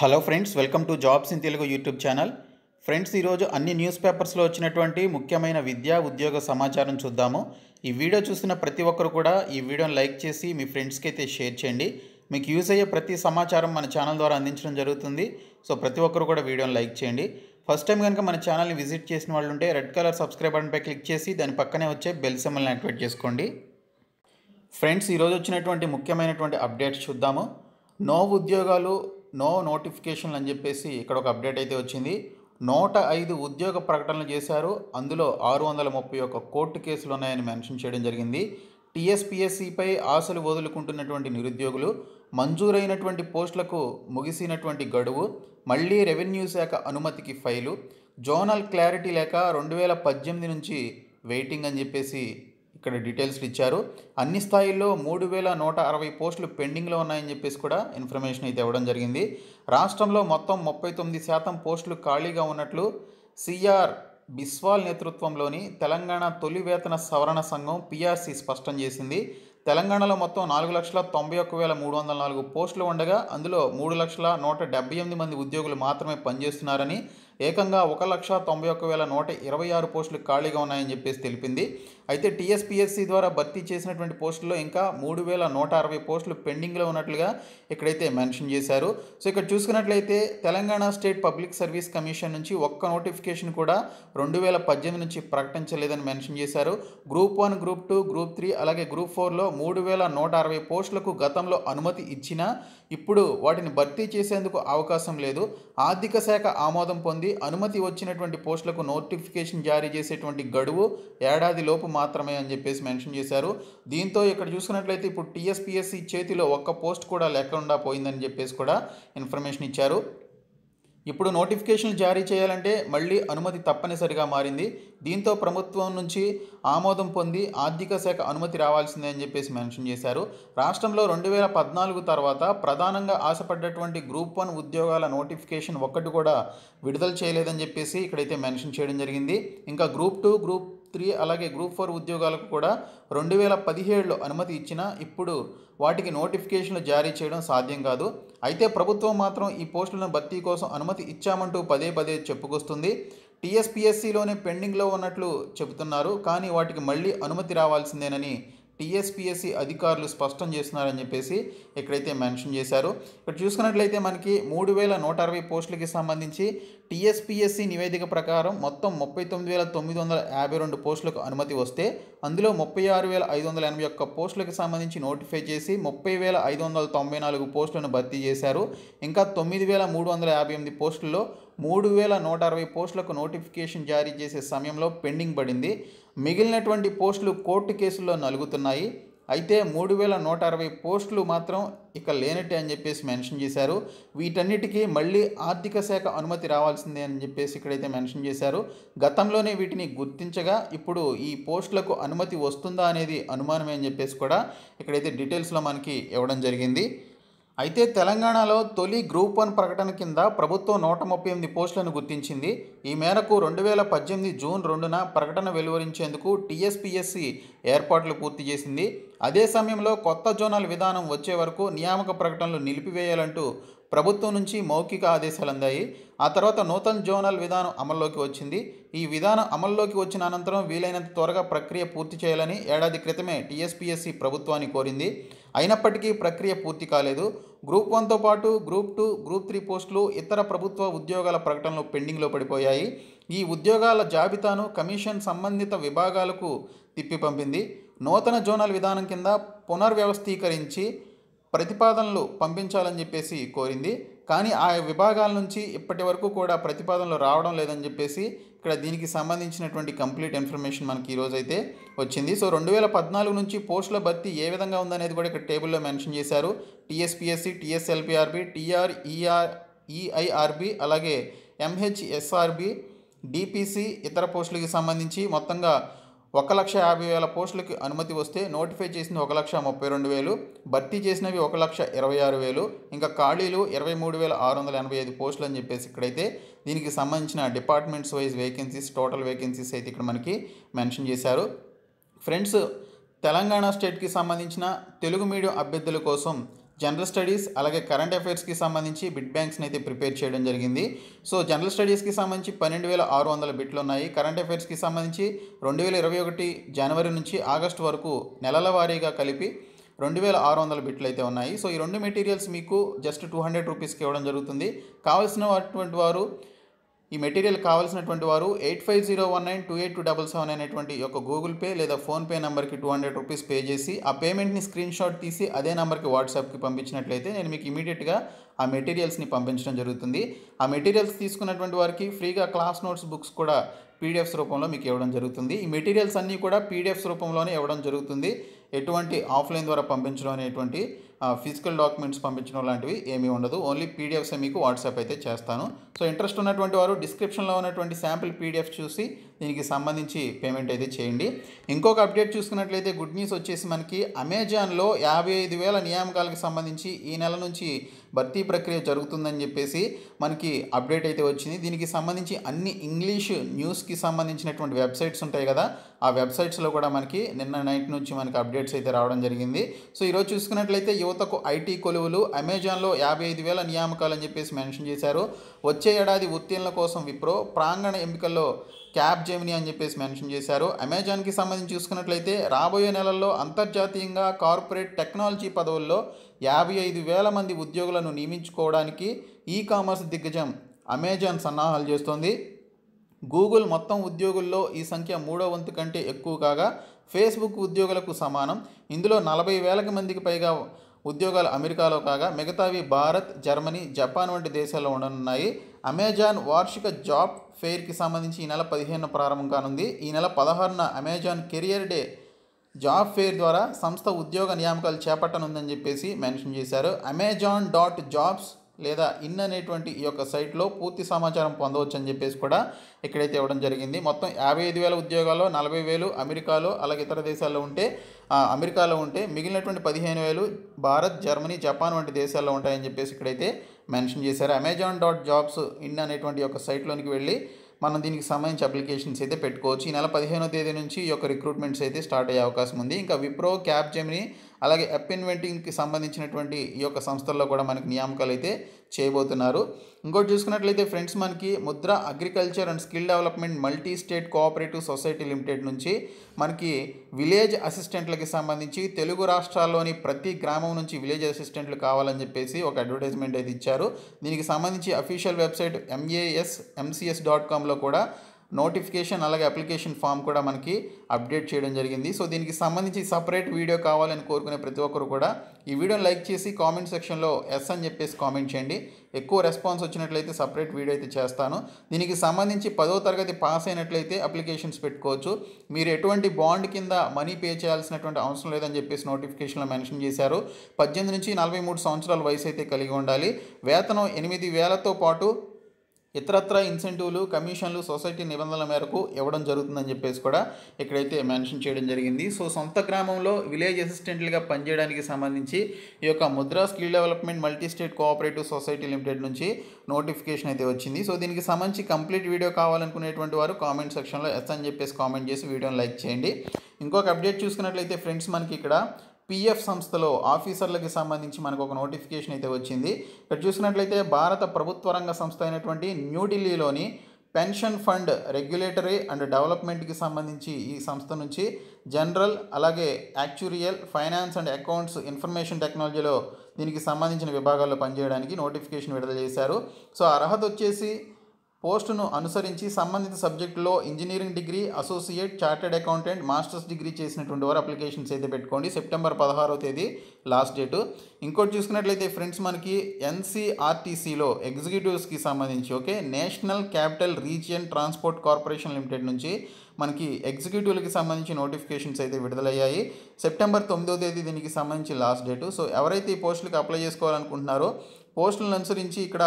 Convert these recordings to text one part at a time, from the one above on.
Hello friends, welcome to jobs in Telugu YouTube channel. Friends, ఈరోజు అన్ని news పేపర్స్లో వచ్చినటువంటి ముఖ్యమైన విద్యా ఉద్యోగ సమాచారం చూద్దాము. ఈ వీడియో చూస్తున్న ప్రతి ఒక్కరు కూడా ఈ వీడియోని లైక్ చేసి మీ ఫ్రెండ్స్కి అయితే షేర్ చేయండి. మీకు యూజ్ అయ్యే ప్రతి సమాచారం మన ఛానల్ ద్వారా అందించడం జరుగుతుంది. సో ప్రతి ఒక్కరు కూడా వీడియోని లైక్ చేయండి. ఫస్ట్ టైం కనుక మన ఛానల్ని విజిట్ చేసిన వాళ్ళు ఉంటే రెడ్ కలర్ సబ్స్క్రైబ్ బటన్పై క్లిక్ చేసి దాని పక్కనే వచ్చే బెల్ సింబల్ని యాక్టివేట్ చేసుకోండి. ఫ్రెండ్స్, ఈరోజు వచ్చినటువంటి ముఖ్యమైనటువంటి అప్డేట్స్ చూద్దాము. నో ఉద్యోగాలు, నో నోటిఫికేషన్లు అని చెప్పేసి ఇక్కడ ఒక అప్డేట్ అయితే వచ్చింది. 105 ఉద్యోగ ప్రకటనలు చేశారు. అందులో 631 కోర్టు కేసులు ఉన్నాయని మెన్షన్ చేయడం జరిగింది. టీఎస్పీఎస్సీపై ఆశలు వదులుకుంటున్నటువంటి నిరుద్యోగులు, మంజూరైనటువంటి పోస్టులకు ముగిసినటువంటి గడువు, మళ్ళీ రెవెన్యూ శాఖ అనుమతికి ఫైలు, జోనల్ క్లారిటీ లేక 2018 నుంచి వెయిటింగ్ అని చెప్పేసి ఇక్కడ డీటెయిల్స్ ఇచ్చారు. అన్ని స్థాయిల్లో 3160 పోస్టులు పెండింగ్లో ఉన్నాయని చెప్పేసి కూడా ఇన్ఫర్మేషన్ అయితే ఇవ్వడం జరిగింది. రాష్ట్రంలో మొత్తం 39% పోస్టులు ఖాళీగా ఉన్నట్లు సిఆర్ బిస్వాల్ నేతృత్వంలోని తెలంగాణ తొలి వేతన సవరణ సంఘం పిఆర్సి స్పష్టం చేసింది. తెలంగాణలో మొత్తం 4,91,304 పోస్టులు ఉండగా అందులో 3,178 మంది ఉద్యోగులు మాత్రమే పనిచేస్తున్నారని, ఏకంగా 1,91,126 పోస్టులు ఖాళీగా ఉన్నాయని చెప్పేసి తెలిపింది. అయితే టీఎస్పీఎస్సీ ద్వారా భర్తీ చేసినటువంటి పోస్టుల్లో ఇంకా 3,160 పోస్టులు పెండింగ్లో ఉన్నట్లుగా ఇక్కడైతే మెన్షన్ చేశారు. సో ఇక్కడ చూసుకున్నట్లయితే Telangana state public service commission నుంచి ఒక్క నోటిఫికేషన్ కూడా 2018 నుంచి ప్రకటించలేదని మెన్షన్ చేశారు. గ్రూప్ 1, గ్రూప్ 2, గ్రూప్ 3 అలాగే గ్రూప్ 4లో 3,160 పోస్టులకు గతంలో అనుమతి ఇచ్చినా ఇప్పుడు వాటిని భర్తీ చేసేందుకు అవకాశం లేదు. ఆర్థిక శాఖ ఆమోదం పొంది అనుమతి వచ్చినటువంటి పోస్టులకు నోటిఫికేషన్ జారీ చేసేటువంటి గడువు ఏడాది లోపు మాత్రమే అని చెప్పేసి మెన్షన్ చేశారు. దీంతో ఇక్కడ చూసుకున్నట్లయితే ఇప్పుడు టీఎస్పీఎస్సీ చేతిలో ఒక్క పోస్ట్ కూడా లేకుండా పోయిందని చెప్పేసి కూడా ఇన్ఫర్మేషన్ ఇచ్చారు. ఇప్పుడు నోటిఫికేషన్లు జారీ చేయాలంటే మళ్ళీ అనుమతి తప్పనిసరిగా మారింది. దీంతో ప్రభుత్వం నుంచి ఆమోదం పొంది ఆర్థిక శాఖ అనుమతి రావాల్సిందే అని చెప్పేసి మెన్షన్ చేశారు. రాష్ట్రంలో 2014 తర్వాత ప్రధానంగా ఆశపడ్డటువంటి గ్రూప్ 1 ఉద్యోగాల నోటిఫికేషన్ ఒక్కటి కూడా విడుదల చేయలేదని చెప్పేసి ఇక్కడైతే మెన్షన్ చేయడం జరిగింది. ఇంకా గ్రూప్ 2, గ్రూప్ 3 అలాగే గ్రూప్ 4 ఉద్యోగాలకు కూడా 2017లో అనుమతి ఇచ్చినా ఇప్పుడు వాటికి నోటిఫికేషన్లు జారీ చేయడం సాధ్యం కాదు. అయితే ప్రభుత్వం మాత్రం ఈ పోస్టులను భర్తీ కోసం అనుమతి ఇచ్చామంటూ పదే పదే చెప్పుకొస్తుంది. టీఎస్పీఎస్సీలోనే పెండింగ్లో ఉన్నట్లు చెబుతున్నారు, కానీ వాటికి మళ్ళీ అనుమతి రావాల్సిందేనని టీఎస్పీఎస్సీ అధికారులు స్పష్టం చేస్తున్నారని చెప్పేసి ఇక్కడైతే మెన్షన్ చేశారు. ఇక్కడ చూసుకున్నట్లయితే మనకి 3,160 పోస్టులకి సంబంధించి టీఎస్పీఎస్సీ నివేదిక ప్రకారం మొత్తం 39,952 పోస్టులకు అనుమతి వస్తే అందులో 36,581 పోస్టులకు సంబంధించి నోటిఫై చేసి 30,594 పోస్టులను భర్తీ చేశారు. ఇంకా 9,358 పోస్టుల్లో 3,160 పోస్టులకు నోటిఫికేషన్ జారీ చేసే సమయంలో పెండింగ్ పడింది. మిగిలినటువంటి పోస్టులు కోర్టు కేసుల్లో నలుగుతున్నాయి. అయితే 3,160 పోస్టులు మాత్రం ఇక లేనట్టే అని చెప్పేసి మెన్షన్ చేశారు. వీటన్నిటికీ మళ్ళీ ఆర్థిక శాఖ అనుమతి రావాల్సిందే అని చెప్పేసి ఇక్కడైతే మెన్షన్ చేశారు. గతంలోనే వీటిని గుర్తించగా ఇప్పుడు ఈ పోస్టులకు అనుమతి వస్తుందా అనేది అనుమానమే అని చెప్పేసి కూడా ఇక్కడైతే డీటెయిల్స్లో మనకి ఇవ్వడం జరిగింది. అయితే తెలంగాణలో తొలి గ్రూప్ 1 ప్రకటన కింద ప్రభుత్వం 138 పోస్టులను గుర్తించింది. ఈ మేరకు 2018 జూన్ 2న ప్రకటన వెలువరించేందుకు టీఎస్పీఎస్సీ ఏర్పాట్లు పూర్తి చేసింది. అదే సమయంలో కొత్త జోనల్ విధానం వచ్చే వరకు నియామక ప్రకటనలు నిలిపివేయాలంటూ ప్రభుత్వం నుంచి మౌఖిక ఆదేశాలు అందాయి. ఆ తర్వాత నూతన జోనల్ విధానం అమల్లోకి వచ్చింది. ఈ విధానం అమల్లోకి వచ్చిన అనంతరం వీలైనంత త్వరగా ప్రక్రియ పూర్తి చేయాలని ఏడాది క్రితమే టీఎస్పీఎస్సీ ప్రభుత్వాన్ని కోరింది. అయినప్పటికీ ప్రక్రియ పూర్తి కాలేదు. గ్రూప్ 1తో పాటు గ్రూప్ 2, గ్రూప్ 3 పోస్టులు ఇతర ప్రభుత్వ ఉద్యోగాల ప్రకటనలు పెండింగ్లో పడిపోయాయి. ఈ ఉద్యోగాల జాబితాను కమిషన్ సంబంధిత విభాగాలకు తిప్పి పంపింది. నూతన జోనల్ విధానం కింద పునర్వ్యవస్థీకరించి ప్రతిపాదనలు పంపించాలని చెప్పేసి కోరింది. కానీ ఆ విభాగాల నుంచి ఇప్పటి వరకు కూడా ప్రతిపాదనలు రావడం లేదని చెప్పేసి ఇక్కడ దీనికి సంబంధించినటువంటి కంప్లీట్ ఇన్ఫర్మేషన్ మనకి ఈరోజు అయితే వచ్చింది. సో 2014 నుంచి పోస్టుల భర్తీ ఏ విధంగా ఉందనేది కూడా ఇక్కడ టేబుల్లో మెన్షన్ చేశారు. టీఎస్పీఎస్సీ, టీఎస్ఎల్పీఆర్బీ, ఈఐఆర్బీ అలాగే ఎంహెచ్ఎస్ఆర్బీ, డిపిసి ఇతర పోస్టులకి సంబంధించి మొత్తంగా 1,50,000 పోస్టులకి అనుమతి వస్తే నోటిఫై చేసింది 1,32,000, భర్తీ చేసినవి 1,26,000, ఇంకా ఖాళీలు 23,685 పోస్టులు అని చెప్పేసి ఇక్కడైతే దీనికి సంబంధించిన departments wise vacancies, total vacancies అయితే ఇక్కడ మనకి మెన్షన్ చేశారు. ఫ్రెండ్స్, తెలంగాణ స్టేట్కి సంబంధించిన తెలుగు మీడియం అభ్యర్థుల కోసం జనరల్ స్టడీస్ అలాగే కరెంట్ అఫైర్స్కి సంబంధించి బిట్ బ్యాంక్స్ని అయితే ప్రిపేర్ చేయడం జరిగింది. సో జనరల్ స్టడీస్కి సంబంధించి 12,600 బిట్లు ఉన్నాయి. కరెంట్ అఫైర్స్కి సంబంధించి 2021 జనవరి నుంచి ఆగస్టు వరకు నెలల వారీగా కలిపి 2,600 బిట్లు అయితే ఉన్నాయి. సో ఈ రెండు మెటీరియల్స్ మీకు జస్ట్ 200 రూపీస్కి ఇవ్వడం జరుగుతుంది. కావాల్సినటువంటి వారు ఈ మెటీరియల్ కావాల్సినటువంటి వారు 8501928277 అనేటువంటి ఒక గూగుల్ పే లేదా ఫోన్పే నెంబర్కి 200 రూపీస్ పే చేసి ఆ పేమెంట్ని స్క్రీన్ షాట్ తీసి అదే నెంబర్కి వాట్సాప్కి పంపించినట్లయితే నేను మీకు ఇమీడియట్గా ఆ మెటీరియల్స్ని పంపించడం జరుగుతుంది. ఆ మెటీరియల్స్ తీసుకున్నటువంటి వారికి ఫ్రీగా క్లాస్ నోట్స్ బుక్స్ కూడా పీడిఎఫ్స్ రూపంలో మీకు ఇవ్వడం జరుగుతుంది. ఈ మెటీరియల్స్ అన్నీ కూడా పీడిఎఫ్స్ రూపంలోనే ఇవ్వడం జరుగుతుంది. ఎటువంటి ఆఫ్లైన్ ద్వారా పంపించడం అనేటువంటి ఫిజికల్ డాక్యుమెంట్స్ పంపించడం లాంటివి ఏమీ ఉండదు. ఓన్లీ పీడిఎఫ్స్ మీకు వాట్సాప్ అయితే చేస్తాను. సో ఇంట్రెస్ట్ ఉన్నటువంటి వారు డిస్క్రిప్షన్లో ఉన్నటువంటి శాంపిల్ పీడిఎఫ్ చూసి దీనికి సంబంధించి పేమెంట్ అయితే చేయండి. ఇంకొక అప్డేట్ చూసుకున్నట్లయితే గుడ్ న్యూస్ వచ్చేసి మనకి అమెజాన్లో 55,000 నియామకాలకు సంబంధించి ఈ నెల నుంచి భర్తీ ప్రక్రియ జరుగుతుందని చెప్పేసి మనకి అప్డేట్ అయితే వచ్చింది. దీనికి సంబంధించి అన్ని ఇంగ్లీష్ న్యూస్కి సంబంధించినటువంటి వెబ్సైట్స్ ఉంటాయి కదా, ఆ వెబ్సైట్స్లో కూడా మనకి నిన్న నైట్ నుంచి మనకి అప్డేట్స్ అయితే రావడం జరిగింది. సో ఈరోజు చూసుకున్నట్లయితే యువతకు ఐటీ కొలువులు, అమెజాన్లో 55,000 నియామకాలు అని చెప్పేసి మెన్షన్ చేశారు. వచ్చే ఏడాది ఉత్తీర్ణుల కోసం విప్రో, ప్రాంగణ ఎంపికల్లో క్యాప్ జెమిని అని చెప్పేసి మెన్షన్ చేశారు. అమెజాన్కి సంబంధించి చూసుకున్నట్లయితే రాబోయే నెలల్లో అంతర్జాతీయంగా కార్పొరేట్ టెక్నాలజీ పదవుల్లో 55,000 మంది ఉద్యోగులను నియమించుకోవడానికి ఈ కామర్స్ దిగ్గజం అమెజాన్ సన్నాహాలు చేస్తోంది. గూగుల్ మొత్తం ఉద్యోగుల్లో ఈ సంఖ్య 3వ వంతు కంటే ఎక్కువ కాగా ఫేస్బుక్ ఉద్యోగులకు సమానం. ఇందులో 40,000 మందికి పైగా ఉద్యోగాలు అమెరికాలో కాగా మిగతావి భారత్, జర్మనీ, జపాన్ వంటి దేశాల్లో ఉండనున్నాయి. అమెజాన్ వార్షిక జాబ్ ఫెయిర్కి సంబంధించి ఈ నెల 15న ప్రారంభం కానుంది. ఈ నెల 16న Amazon career day job fair ద్వారా సంస్థ ఉద్యోగ నియామకాలు చేపట్టనుందని చెప్పేసి మెన్షన్ చేశారు. అమెజాన్.జాబ్స్ లేదా ఇన్ అనేటువంటి ఈ యొక్క సైట్లో పూర్తి సమాచారం పొందవచ్చు అని చెప్పేసి కూడా ఇక్కడైతే ఇవ్వడం జరిగింది. మొత్తం 55,000 ఉద్యోగాల్లో 40,000 అమెరికాలో అలాగే ఇతర దేశాల్లో ఉంటే మిగిలినటువంటి 15,000 భారత్, జర్మనీ, జపాన్ వంటి దేశాల్లో ఉంటాయని చెప్పేసి ఇక్కడైతే మెన్షన్ చేశారు. అమెజాన్.జాబ్స్ ఇన్ అనేటువంటి యొక్క సైట్లోనికి వెళ్ళి మనం దీనికి సంబంధించి అప్లికేషన్స్ అయితే పెట్టుకోవచ్చు. ఈ నెల 15వ తేదీ నుంచి ఈ యొక్క రిక్రూట్మెంట్స్ అయితే స్టార్ట్ అయ్యే అవకాశం ఉంది. ఇంకా విప్రో, క్యాప్ జెమిని అలాగే యాప్ ఇన్వెంటింగ్కి సంబంధించినటువంటి ఈ యొక్క సంస్థల్లో కూడా మనకి నియామకాలు అయితే చేయబోతున్నారు. ఇంకోటి చూసుకున్నట్లయితే ఫ్రెండ్స్, మనకి Mudra agriculture and skill development multi state cooperative society limited నుంచి మనకి విలేజ్ అసిస్టెంట్లకి సంబంధించి తెలుగు రాష్ట్రాల్లోని ప్రతి గ్రామం నుంచి విలేజ్ అసిస్టెంట్లు కావాలని చెప్పేసి ఒక అడ్వర్టైజ్మెంట్ అయితే ఇచ్చారు. దీనికి సంబంధించి అఫీషియల్ వెబ్సైట్ masmcs.comలో కూడా నోటిఫికేషన్ అలాగే అప్లికేషన్ ఫామ్ కూడా మనకి అప్డేట్ చేయడం జరిగింది. సో దీనికి సంబంధించి సపరేట్ వీడియో కావాలని కోరుకునే ప్రతి ఒక్కరు కూడా ఈ వీడియోని లైక్ చేసి కామెంట్ సెక్షన్లో ఎస్ అని చెప్పేసి కామెంట్ చేయండి. ఎక్కువ రెస్పాన్స్ వచ్చినట్లయితే సపరేట్ వీడియో అయితే చేస్తాను. దీనికి సంబంధించి 10వ తరగతి పాస్ అయినట్లయితే అప్లికేషన్స్ పెట్టుకోవచ్చు. మీరు ఎటువంటి బాండ్ కింద మనీ పే చేయాల్సినటువంటి అవసరం లేదని చెప్పేసి నోటిఫికేషన్లో మెన్షన్ చేశారు. 18 నుంచి 43 సంవత్సరాల వయసు అయితే కలిగి ఉండాలి. వేతనం 8,000తో పాటు ఇతరత్ర ఇన్సెంటివ్లు, కమిషన్లు సొసైటీ నిబంధనల మేరకు ఇవ్వడం జరుగుతుందని చెప్పేసి కూడా ఇక్కడైతే మెన్షన్ చేయడం జరిగింది. సో సొంత గ్రామంలో విలేజ్ అసిస్టెంట్లుగా పనిచేయడానికి సంబంధించి ఈ యొక్క Mudra skill development multi state cooperative society limited నుంచి నోటిఫికేషన్ అయితే వచ్చింది. సో దీనికి సంబంధించి కంప్లీట్ వీడియో కావాలనుకునేటువంటి వారు కామెంట్ సెక్షన్లో ఎస్ అని చెప్పేసి కామెంట్ చేసి వీడియోని లైక్ చేయండి. ఇంకొక అప్డేట్ చూసుకున్నట్లయితే ఫ్రెండ్స్, మనకి ఇక్కడ పిఎఫ్ సంస్థలో ఆఫీసర్లకి సంబంధించి మనకు ఒక నోటిఫికేషన్ అయితే వచ్చింది. ఇక్కడ చూసినట్లయితే భారత ప్రభుత్వ రంగ సంస్థ అయినటువంటి న్యూఢిల్లీలోని పెన్షన్ ఫండ్ రెగ్యులేటరీ అండ్ డెవలప్మెంట్కి సంబంధించి ఈ సంస్థ నుంచి జనరల్ అలాగే actuarial, finance and accounts, information టెక్నాలజీలో దీనికి సంబంధించిన విభాగాల్లో పనిచేయడానికి నోటిఫికేషన్ విడుదల చేశారు. సో అర్హత వచ్చేసి పోస్టును అనుసరించి సంబంధిత సబ్జెక్టులో engineering degree, associate, chartered accountant, masters degree చేసినటువంటి వారు అప్లికేషన్స్ అయితే పెట్టుకోండి. సెప్టెంబర్ 16వ తేదీ లాస్ట్ డేటు. ఇంకోటి చూసుకున్నట్లయితే ఫ్రెండ్స్, మనకి ఎన్సీఆర్టీసీలో ఎగ్జిక్యూటివ్స్కి సంబంధించి national capital region transport corporation limited నుంచి మనకి ఎగ్జిక్యూటివ్లకి సంబంధించి నోటిఫికేషన్స్ అయితే విడుదలయ్యాయి. సెప్టెంబర్ 9వ తేదీ దీనికి సంబంధించి లాస్ట్ డేటు. సో ఎవరైతే ఈ పోస్టులకు అప్లై చేసుకోవాలనుకుంటున్నారో పోస్టులను అనుసరించి ఇక్కడ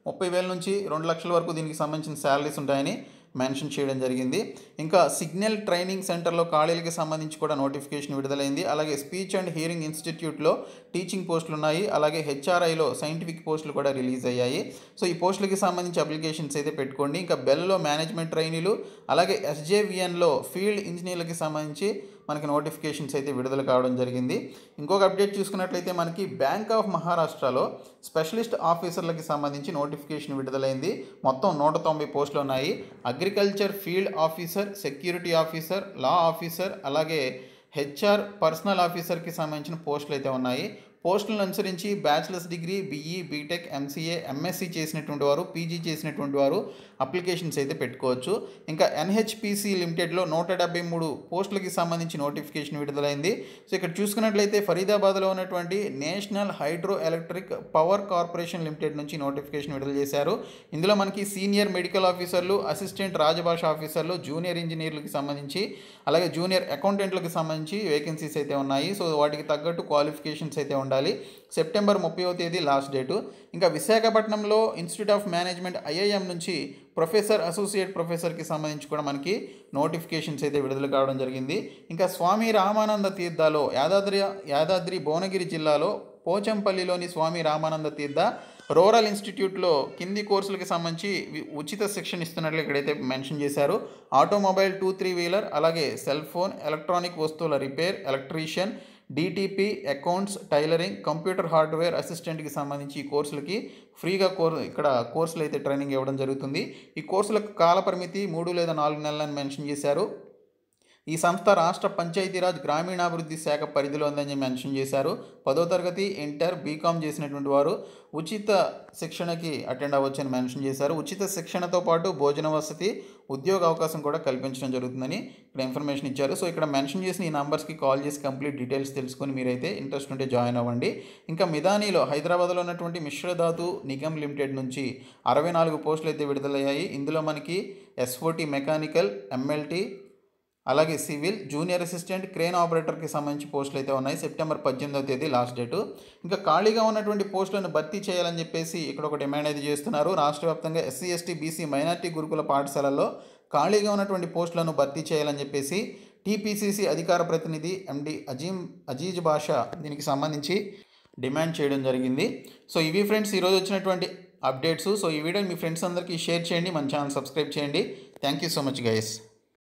30,000 నుంచి 2 లక్షల వరకు దీనికి సంబంధించిన శాలరీస్ ఉంటాయని మెన్షన్ చేయడం జరిగింది. ఇంకా సిగ్నల్ ట్రైనింగ్ సెంటర్లో ఖాళీలకి సంబంధించి కూడా నోటిఫికేషన్ విడుదలైంది. అలాగే స్పీచ్ అండ్ హియరింగ్ ఇన్స్టిట్యూట్లో టీచింగ్ పోస్టులు ఉన్నాయి. అలాగే హెచ్ఆర్ఐలో సైంటిఫిక్ పోస్టులు కూడా రిలీజ్ అయ్యాయి. సో ఈ పోస్టులకి సంబంధించి అప్లికేషన్స్ అయితే పెట్టుకోండి. ఇంకా బెల్లో మేనేజ్మెంట్ ట్రైనీలు, అలాగే ఎస్జేవిఎన్లో ఫీల్డ్ ఇంజనీర్లకి సంబంధించి మనకి నోటిఫికేషన్స్ అయితే విడుదల కావడం జరిగింది. ఇంకొక అప్డేట్ చూసుకున్నట్లయితే మనకి బ్యాంక్ ఆఫ్ మహారాష్ట్రలో స్పెషలిస్ట్ ఆఫీసర్లకి సంబంధించి నోటిఫికేషన్ విడుదలైంది. మొత్తం 190 పోస్టులు ఉన్నాయి. Agriculture field officer, security officer, law officer, అలాగే హెచ్ఆర్ పర్సనల్ ఆఫీసర్కి సంబంధించిన పోస్టులు అయితే ఉన్నాయి. పోస్టులను అనుసరించి bachelors degree, BE, BTech, MCA, MSc చేసినటువంటి వారు, పీజీ చేసినటువంటి వారు అప్లికేషన్స్ అయితే పెట్టుకోవచ్చు. ఇంకా ఎన్హెచ్పిసి లిమిటెడ్లో 173 పోస్టులకి సంబంధించి నోటిఫికేషన్ విడుదలైంది. సో ఇక్కడ చూసుకున్నట్లయితే ఫరీదాబాద్లో ఉన్నటువంటి national hydro electric power corporation limited నుంచి నోటిఫికేషన్ విడుదల చేశారు. ఇందులో మనకి సీనియర్ మెడికల్ ఆఫీసర్లు, అసిస్టెంట్ రాజభాష ఆఫీసర్లు, జూనియర్ ఇంజనీర్లకు సంబంధించి, అలాగే జూనియర్ అకౌంటెంట్లకు సంబంధించి వేకెన్సీస్ అయితే ఉన్నాయి. సో వాటికి తగ్గట్టు క్వాలిఫికేషన్స్ అయితే ఉండాలి. సెప్టెంబర్ 30వ తేదీ లాస్ట్ డేటు. ఇంకా విశాఖపట్నంలో ఇన్స్టిట్యూట్ ఆఫ్ మేనేజ్మెంట్ ఐఐఎం నుంచి ప్రొఫెసర్, అసోసియేట్ ప్రొఫెసర్కి సంబంధించి కూడా మనకి నోటిఫికేషన్స్ అయితే విడుదల కావడం జరిగింది. ఇంకా స్వామి రామానంద తీర్థలో యాదాద్రి భువనగిరి జిల్లాలో పోచంపల్లిలోని స్వామి రామానంద తీర్థ రూరల్ ఇన్స్టిట్యూట్లో కింది కోర్సులకి సంబంధించి ఉచిత శిక్షణ ఇస్తున్నట్లు ఇక్కడైతే మెన్షన్ చేశారు. ఆటోమొబైల్ 2-3 వీలర్, అలాగే సెల్ ఫోన్, ఎలక్ట్రానిక్ వస్తువుల repair, electrician, DTP, accounts, tailoring, computer hardware అసిస్టెంట్కి సంబంధించి ఈ కోర్సులకి ఫ్రీగా ఇక్కడ కోర్సులు అయితే ట్రైనింగ్ ఇవ్వడం జరుగుతుంది. ఈ కోర్సులకు కాల పరిమితి 3 లేదా 4 నెలలని మెన్షన్ చేశారు. ఈ సంస్థ రాష్ట్ర పంచాయతీరాజ్ గ్రామీణాభివృద్ధి శాఖ పరిధిలో ఉందని మెన్షన్ చేశారు. 10వ తరగతి, ఇంటర్, బీకామ్ చేసినటువంటి వారు ఉచిత శిక్షణకి అటెండ్ అవ్వచ్చని మెన్షన్ చేశారు. ఉచిత శిక్షణతో పాటు భోజన వసతి, ఉద్యోగ అవకాశం కూడా కల్పించడం జరుగుతుందని ఇక్కడ ఇన్ఫర్మేషన్ ఇచ్చారు. సో ఇక్కడ మెన్షన్ చేసిన ఈ నంబర్స్కి కాల్ చేసి కంప్లీట్ డీటెయిల్స్ తెలుసుకొని మీరైతే ఇంట్రెస్ట్ ఉంటే జాయిన్ అవ్వండి. ఇంకా మిదానీలో హైదరాబాద్లో ఉన్నటువంటి మిశ్రధాతు నిగమ్ లిమిటెడ్ నుంచి 64 పోస్టులు అయితే విడుదలయ్యాయి. ఇందులో మనకి ఎస్ఓటి మెకానికల్, ఎంఎల్టీ, అలాగే సివిల్, జూనియర్ అసిస్టెంట్, క్రేన్ ఆపరేటర్కి సంబంధించి పోస్టులు అయితే ఉన్నాయి. సెప్టెంబర్ 18వ తేదీ లాస్ట్ డేటు. ఇంకా ఖాళీగా ఉన్నటువంటి పోస్టులను భర్తీ చేయాలని చెప్పేసి ఇక్కడ ఒక డిమాండ్ అయితే చేస్తున్నారు. రాష్ట్ర వ్యాప్తంగా ఎస్సీ, ఎస్టీ, బీసీ, మైనార్టీ గురుకుల పాఠశాలల్లో ఖాళీగా ఉన్నటువంటి పోస్టులను భర్తీ చేయాలని చెప్పేసి టీపీసీసీ అధికార ప్రతినిధి ఎండి అజీజ్ బాషా దీనికి సంబంధించి డిమాండ్ చేయడం జరిగింది. సో ఇవి ఫ్రెండ్స్ ఈరోజు వచ్చినటువంటి అప్డేట్స్. సో ఈ వీడియోని మీ ఫ్రెండ్స్ అందరికీ షేర్ చేయండి, మన ఛానల్ సబ్స్క్రైబ్ చేయండి. Thank you so much guys.